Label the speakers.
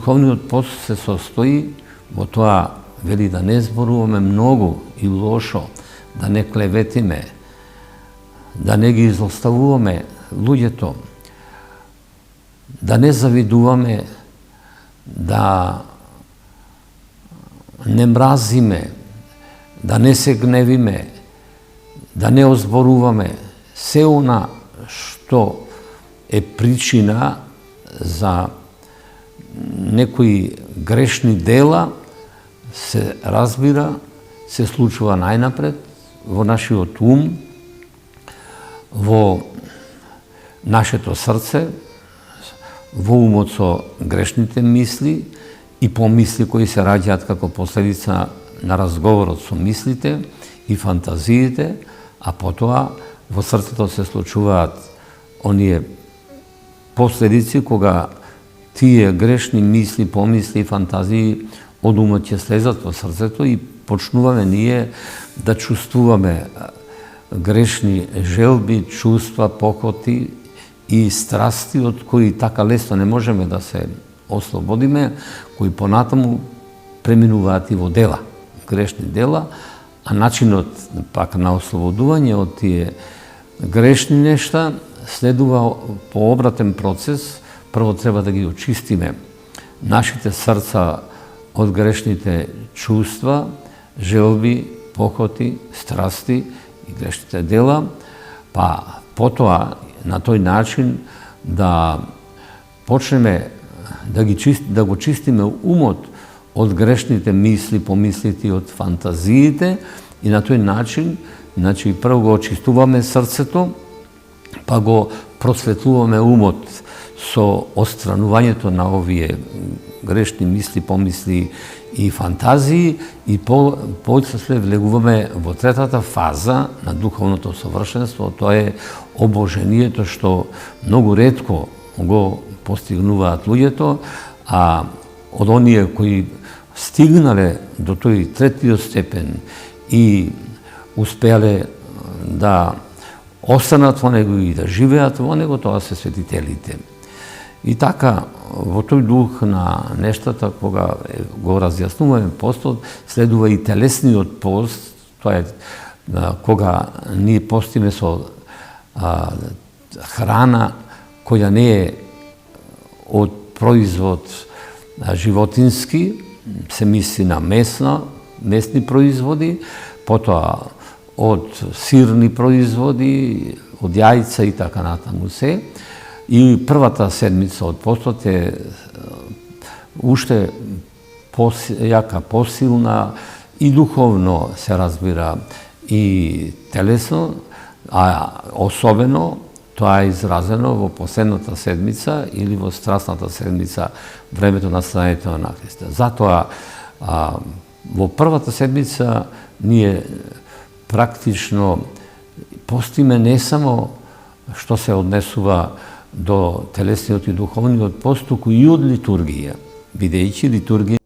Speaker 1: духовниот пост се состои во тоа, вели, да не зборуваме многу и лошо, да не клеветиме, да не ги злоставуваме луѓето, да не завидуваме, да не мразиме, да не се гневиме, да не озборуваме. Се она што е причина за некои грешни дела, се разбира, се случува најнапред во нашиот ум, во нашето срце, во умот со грешните мисли и помисли кои се раѓаат како последица на разговорот со мислите и фантазиите, а потоа во срцето се случуваат оние последици кога тие грешни мисли, помисли и фантазии од умот ќе слезат во срцето и почнуваме ние да чувствуваме грешни желби, чувства, покоти и страсти од кои така лесно не можеме да се ослободиме, кои понатаму преминуваат и во дела, грешни дела, а начинот пак на ослободување од тие грешни нешта следува по обратен процес. Прво треба да ги очистиме нашите срца од грешните чувства, желби, покоти, страсти и грешните дела, па потоа на тој начин да почнеме да го чистиме умот од грешните мисли, помислите и од фантазиите и на тој начин, значи прво го очистуваме срцето, па го просветлуваме умот со отстранувањето на овие грешни мисли, помисли и фантазии и после влегуваме во третата фаза на духовното совршенство, тоа е обожението, што многу ретко го постигнуваат луѓето, а од оние кои стигнале до тој третиот степен и успеале да останат во него и да живеат во него, тоа се светителите. И така, во тој дух на нештата, кога го разјаснуваме постот, следува и телесниот пост, тоа е кога ние постиме со храна која не е од производ животински, се мисли на месни производи, потоа од сирни производи, од јајца и така натаму се. И првата седмица од постот е уште јака, посилна и духовно се разбира и телесно, а особено тоа е изразено во последната седмица или во страстната седмица, времето на стањето на Христа. Затоа во првата седмица ние практично постиме не само што се однесува до телесниот и духовниот пост, туку и од литургија, бидејќи литургија